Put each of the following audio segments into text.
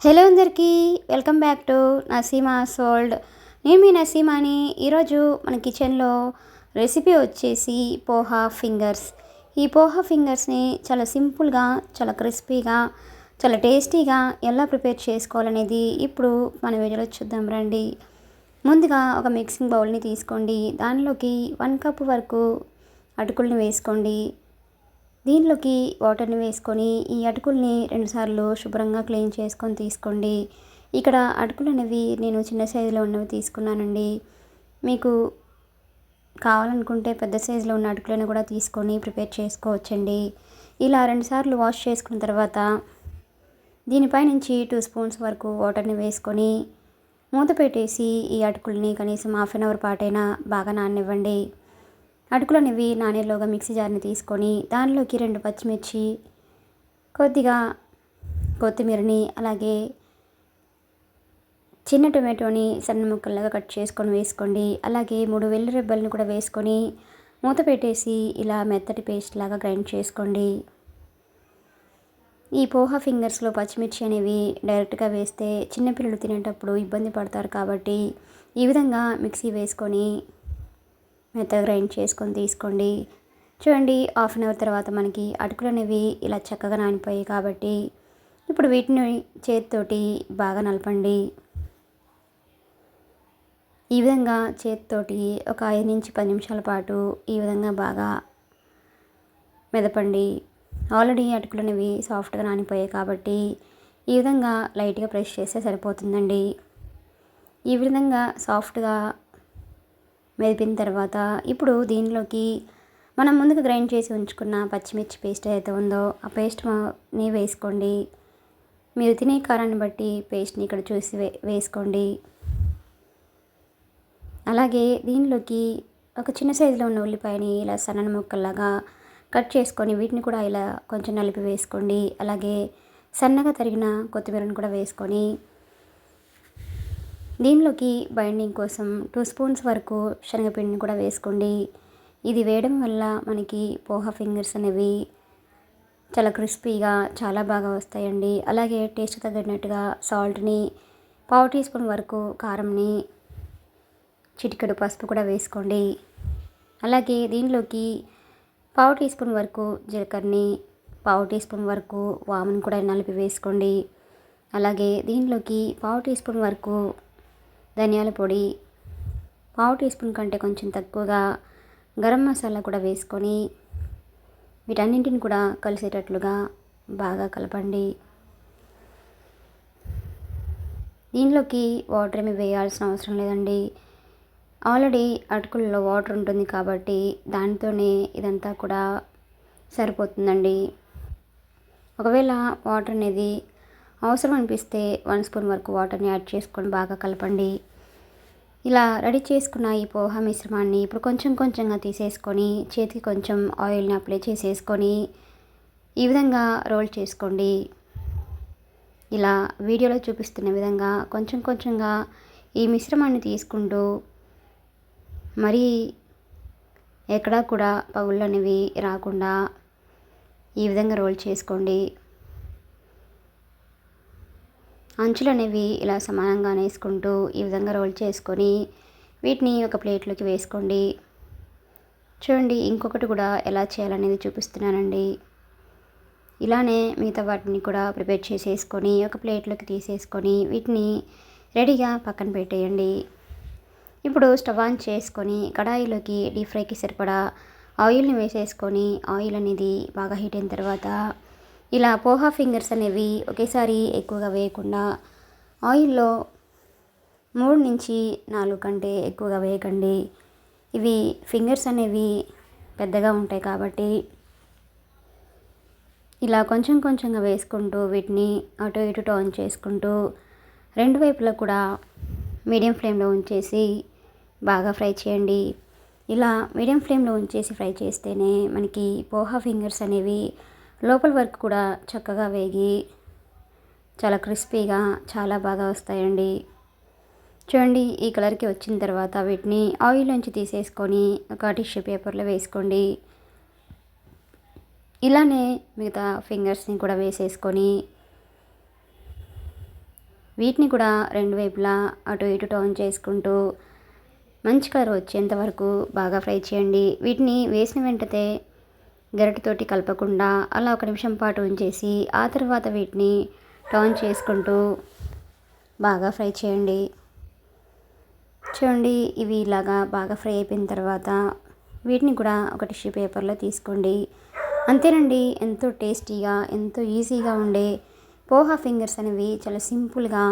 Hello అందరికీ welcome back to Naseema's world. నేను మీ నసీమాని. ఈరోజు మన కిచెన్లో రెసిపీ వచ్చేసి పోహా ఫింగర్స్. ఈ పోహా ఫింగర్స్ని చాలా సింపుల్గా, చాలా క్రిస్పీగా, చాలా టేస్టీగా ఎలా ప్రిపేర్ చేసుకోవాలనేది ఇప్పుడు మన వీడియోలో చూద్దాం రండి. ముందుగా ఒక మిక్సింగ్ బౌల్ని తీసుకోండి. దానిలోకి 1 కప్ వరకు అటుకుల్ని వేసుకోండి. దీనిలోకి వాటర్ని వేసుకొని ఈ అటుకుల్ని 2 సార్లు శుభ్రంగా క్లీన్ చేసుకొని తీసుకోండి. ఇక్కడ అటుకులు అనేవి నేను చిన్న సైజులో ఉన్నవి తీసుకున్నానండి. మీకు కావాలనుకుంటే పెద్ద సైజులో ఉన్న అటుకులను కూడా తీసుకొని ప్రిపేర్ చేసుకోవచ్చండి. ఇలా 2 సార్లు వాష్ చేసుకున్న తర్వాత దీనిపై నుంచి 2 స్పూన్స్ వరకు వాటర్ని వేసుకొని మూత పెట్టేసి ఈ అటుకుల్ని కనీసం హాఫ్ అన్ అవర్ పాటైనా బాగా నాననివ్వండి. అటుకులు అనేవి నానేలోగా మిక్సీ జార్ని తీసుకొని దానిలోకి 2 పచ్చిమిర్చి, కొద్దిగా కొత్తిమీరని, అలాగే చిన్న టొమాటోని సన్న ముక్కలుగా కట్ చేసుకొని వేసుకోండి. అలాగే 3 వెల్లుల్లి రెబ్బల్ని కూడా వేసుకొని మూత పెట్టేసి ఇలా మెత్తటి పేస్ట్ లాగా గ్రైండ్ చేసుకోండి. ఈ పోహా ఫింగర్స్లో పచ్చిమిర్చి అనేవి డైరెక్ట్గా వేస్తే చిన్నపిల్లలు తినేటప్పుడు ఇబ్బంది పడతారు కాబట్టి ఈ విధంగా మిక్సీ వేసుకొని మెత్తగా గ్రైండ్ చేసుకొని తీసుకోండి. చూడండి, హాఫ్ అన్ అవర్ తర్వాత మనకి అటుకులు అనేవి ఇలా చక్కగా నానిపోయాయి కాబట్టి ఇప్పుడు వీటిని చేతితోటి బాగా నలపండి. ఈ విధంగా చేతితోటి ఒక 5 నుంచి 10 నిమిషాల పాటు ఈ విధంగా బాగా మెదపండి. ఆల్రెడీ అటుకులు అనేవి సాఫ్ట్గా నానిపోయాయి కాబట్టి ఈ విధంగా లైట్గా ప్రెస్ చేస్తే సరిపోతుందండి. ఈ విధంగా సాఫ్ట్గా మెదిపిన తర్వాత ఇప్పుడు దీనిలోకి మనం ముందుగా గ్రైండ్ చేసి ఉంచుకున్న పచ్చిమిర్చి పేస్ట్ ఏదైతే ఉందో ఆ పేస్ట్ని వేసుకోండి. మీరు తినే కారాన్ని బట్టి పేస్ట్ని ఇక్కడ చూసి వేసుకోండి. అలాగే దీనిలోకి ఒక చిన్న సైజులో ఉన్న ఉల్లిపాయని ఇలా సన్న ముక్కల్లాగా కట్ చేసుకొని వీటిని కూడా ఇలా కొంచెం నలిపి వేసుకోండి. అలాగే సన్నగా తరిగిన కొత్తిమీరను కూడా వేసుకొని దీనిలోకి బైండింగ్ కోసం 2 స్పూన్స్ వరకు శనగపిండిని కూడా వేసుకోండి. ఇది వేయడం వల్ల మనకి పోహా ఫింగర్స్ అనేవి చాలా క్రిస్పీగా చాలా బాగా వస్తాయండి. అలాగే టేస్ట్ తగినట్టుగా సాల్ట్ని, 1/2 టీ స్పూన్ వరకు కారంని, చిటికెడు పసుపు కూడా వేసుకోండి. అలాగే దీనిలోకి 1/2 టీ స్పూన్ వరకు జీలకర్రని, 1/2 టీ స్పూన్ వరకు వాముని కూడా నలిపి వేసుకోండి. అలాగే దీనిలోకి 1/2 టీ స్పూన్ వరకు ధనియాల పొడి, 1/2 టీ స్పూన్ కంటే కొంచెం తక్కువగా గరం మసాలా కూడా వేసుకొని వీటన్నింటిని కూడా కలిసేటట్లుగా బాగా కలపండి. దీనిలోకి వాటర్ ఏమి వేయాల్సిన అవసరం లేదండి. ఆల్రెడీ అటుకుల్లో వాటర్ ఉంటుంది కాబట్టి దానితోనే ఇదంతా కూడా సరిపోతుందండి. ఒకవేళ వాటర్ అనేది అవసరం అనిపిస్తే 1 స్పూన్ వరకు వాటర్ని యాడ్ చేసుకొని బాగా కలపండి. ఇలా రెడీ చేసుకున్న ఈ పోహా మిశ్రమాన్ని ఇప్పుడు కొంచెం కొంచెంగా తీసేసుకొని చేతికి కొంచెం ఆయిల్ని అప్లై చేసేసుకొని ఈ విధంగా రోల్ చేసుకోండి. ఇలా వీడియోలో చూపిస్తున్న విధంగా కొంచెం కొంచెంగా ఈ మిశ్రమాన్ని తీసుకుంటూ మరీ ఎక్కడా కూడా పగుళ్ళు అనేవి రాకుండా ఈ విధంగా రోల్ చేసుకోండి. అంచులు అనేవి ఇలా సమానంగా వేసుకుంటూ ఈ విధంగా రోల్ చేసుకొని వీటిని ఒక ప్లేట్లోకి వేసుకోండి. చూడండి, ఇంకొకటి కూడా ఎలా చేయాలనేది చూపిస్తున్నానండి. ఇలానే మిగతా వాటిని కూడా ప్రిపేర్ చేసేసుకొని ఒక ప్లేట్లోకి తీసేసుకొని వీటిని రెడీగా పక్కన పెట్టేయండి. ఇప్పుడు స్టవ్ ఆన్ చేసుకొని కడాయిలోకి డీప్ ఫ్రైకి సరిపడా ఆయిల్ని వేసేసుకొని ఆయిల్ అనేది బాగా హీట్ అయిన తర్వాత ఇలా పోహా ఫింగర్స్ అనేవి ఒకేసారి ఎక్కువగా వేయకుండా ఆయిల్లో 3 నుంచి 4 కంటే ఎక్కువగా వేయకండి. ఇవి ఫింగర్స్ అనేవి పెద్దగా ఉంటాయి కాబట్టి ఇలా కొంచెం కొంచెంగా వేసుకుంటూ వీటిని అటు ఇటు టర్న్ చేసుకుంటూ 2 వైపులా కూడా మీడియం ఫ్లేమ్లో ఉంచేసి బాగా ఫ్రై చేయండి. ఇలా మీడియం ఫ్లేమ్లో ఉంచేసి ఫ్రై చేస్తేనే మనకి పోహా ఫింగర్స్ అనేవి లోపల వరకు కూడా చక్కగా వేగి చాలా క్రిస్పీగా చాలా బాగా వస్తాయండి. చూడండి, ఈ కలర్కి వచ్చిన తర్వాత వీటిని ఆయిల్ నుంచి తీసేసుకొని ఒక టిష్యూ పేపర్లో వేసుకోండి. ఇలానే మిగతా ఫింగర్స్ని కూడా వేసేసుకొని వీటిని కూడా రెండు వైపులా అటు ఇటు టర్న్ చేసుకుంటూ మంచి కలర్ వచ్చేంత వరకు బాగా ఫ్రై చేయండి. వీటిని వేసిన వెంటనే గరిటెతోటి కలపకుండా అలా ఒక నిమిషం పాటు ఉంచేసి ఆ తర్వాత వీటిని టర్న్ చేసుకుంటూ బాగా ఫ్రై చేయండి. చూడండి, ఇవి ఇలాగా బాగా ఫ్రై అయిపోయిన తర్వాత వీటిని కూడా ఒక టిష్యూ పేపర్లో తీసుకోండి. అంతేనండి, ఎంతో టేస్టీగా ఎంతో ఈజీగా ఉండే పోహా ఫింగర్స్ అనేవి చాలా సింపుల్గా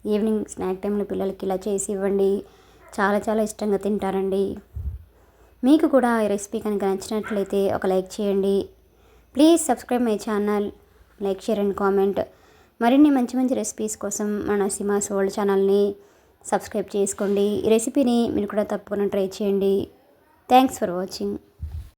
ఈవినింగ్ స్నాక్ టైంలో పిల్లలకి ఇలా చేసి ఇవ్వండి. చాలా చాలా ఇష్టంగా తింటారండి. మీకు కూడా ఈ రెసిపీ కనుక నచ్చినట్లయితే ఒక లైక్ చేయండి. Please subscribe my channel. Like, share and comment. మరిన్ని మంచి మంచి రెసిపీస్ కోసం మన సీమాస్ వరల్డ్ ఛానల్ని సబ్స్క్రైబ్ చేసుకోండి. ఈ రెసిపీని మీరు కూడా తప్పకుండా ట్రై చేయండి. Thanks for watching.